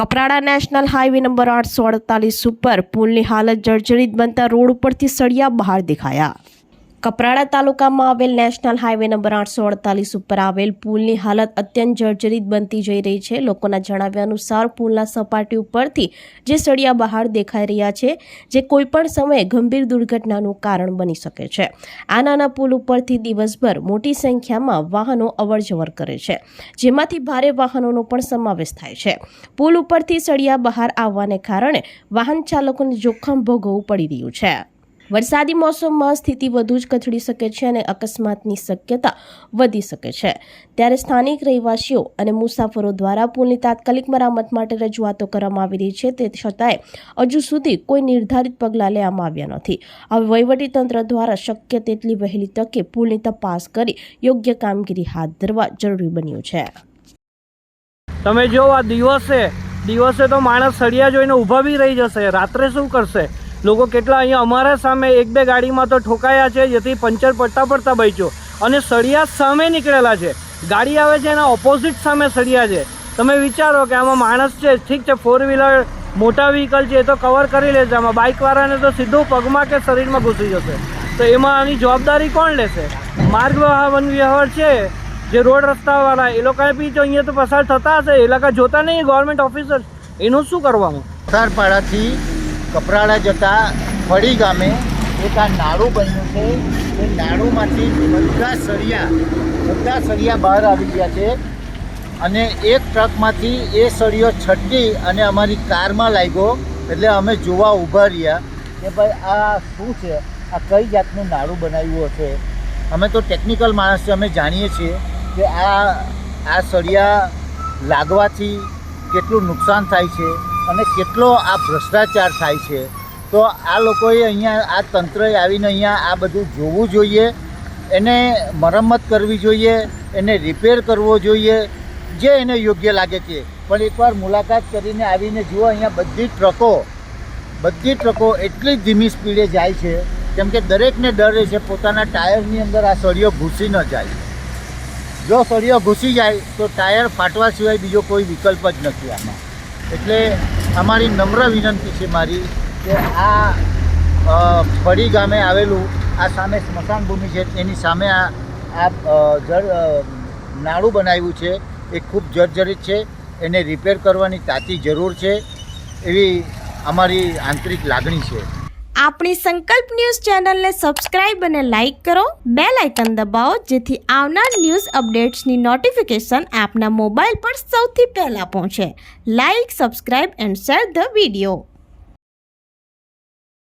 Kaprada national highway number 848 ઉપર પુલની હાલત જર્જરિત બનતા રોડ ઉપરથી સળિયા બહાર દેખાયા। કપરાડા તાલુકામાં આવેલ નેશનલ હાઈવે નંબર 848 ઉપર આવેલ પુલની હાલત અત્યંત જર્જરિત બનતી જઈ રહી છે। લોકોના જણાવ્યા અનુસાર પુલના સપાટી ઉપરથી જે સળિયા બહાર દેખાઈ રહ્યા છે, જે કોઈપણ સમયે ગંભીર દુર્ઘટનાનું કારણ બની શકે છે। આ નાના પુલ ઉપરથી દિવસભર મોટી સંખ્યામાં વાહનો અવરજવર કરે છે, જેમાંથી ભારે વાહનોનો પણ સમાવેશ થાય છે। પુલ ઉપરથી સળિયા બહાર આવવાને કારણે વાહન ચાલકોને જોખમ ભોગવવું પડી રહ્યું છે। વરસાદી મોસમમાં સ્થિતિ વધુ જ કથળી શકે છે અને અકસ્માતની શક્યતા વધી શકે છે। ત્યારે સ્થાનિક રહેવાસીઓ અને મુસાફરો દ્વારા પુલની તાત્કાલિક મરામત માટે રજૂઆતો કરવામાં આવી રહી છે, તે છતાંય હજુ સુધી કોઈ નિર્ધારિત પગલાં લેવામાં આવ્યા નથી। હવે વહીવટીતંત્ર દ્વારા શક્ય તેટલી વહેલી તકે પુલની તપાસ કરી યોગ્ય કામગીરી હાથ ધરવા જરૂરી બન્યું છે। તમે જો આ દિવસે તો માણસ સળિયા જોઈને ઊભા બી રહી જશે, રાત્રે શું કરશે? લોકો કેટલા અહીંયા અમારા સામે એક બે ગાડીમાં તો ઠોકાયા છે, જેથી પંચર પડતા બચ્યો અને સળિયા સામે નીકળેલા છે। ગાડી આવે છે એના ઓપોઝિટ સામે સળિયા છે। તમે વિચારો કે આમાં માણસ છે, ઠીક છે, 4 વ્હીલર મોટા વ્હીકલ છે એ તો કવર કરી લેશે, આમાં બાઇકવાળાને તો સીધું પગમાં કે શરીરમાં ઘૂસી જશે। તો એમાં આની જવાબદારી કોણ લેશે? માર્ગ વન વ્યવહાર છે, જે રોડ રસ્તાવાળા એ લોકો બી તો અહીંયા તો પસાર થતા હશે, એ લોકો જોતા નહીં, ગવર્મેન્ટ ઓફિસર, એનું શું કરવાનું? સારપાડાથી કપરાડા જતા ફળી ગામે એક આ નાળું બન્યું છે। એ નાળુમાંથી બધા સળિયા બહાર આવી ગયા છે અને એક ટ્રકમાંથી એ સળિયો છટકી અને અમારી કારમાં લાગ્યો। એટલે અમે જોવા ઊભા રહ્યા કે ભાઈ આ શું છે, આ કઈ જાતનું નાળું બનાવ્યું હશે। અમે તો ટેકનિકલ માણસ છે, અમે જાણીએ છીએ કે આ સળિયા લાગવાથી કેટલું નુકસાન થાય છે અને કેટલો આ ભ્રષ્ટાચાર થાય છે। તો આ લોકોએ અહીંયા આ તંત્રએ આવીને અહીંયા આ બધું જોવું જોઈએ, એને મરમ્મત કરવી જોઈએ, એને રિપેર કરવો જોઈએ, જે એને યોગ્ય લાગે છે। પણ એકવાર મુલાકાત કરીને આવીને જુઓ, અહીંયા બધી ટ્રકો એટલી ધીમી સ્પીડે જાય છે, કેમ કે દરેકને ડર રહે છે પોતાના ટાયરની અંદર આ સળિયો ઘૂસી ન જાય। જો સળિયો ઘૂસી જાય તો ટાયર ફાટવા સિવાય બીજો કોઈ વિકલ્પ જ નથી આમાં। એટલે અમારી નમ્ર વિનંતી છે મારી કે આ ફળી ગામે આવેલું આ સામે સ્મશાન ભૂમિ છે, એની સામે આ નાળું બનાવ્યું છે, એ ખૂબ જર્જરિત છે, એને રિપેર કરવાની તાતી જરૂર છે, એવી અમારી આંતરિક લાગણી છે। આપણી સંકલ્પ ન્યૂઝ ચેનલને સબસ્ક્રાઇબ અને લાઇક કરો, બેલ આઇકન દબાવો, જેથી આવનાર ન્યૂઝ અપડેટ્સની નોટિફિકેશન આપના મોબાઈલ પર સૌથી પહેલા પહોંચે। Like, subscribe and share the video.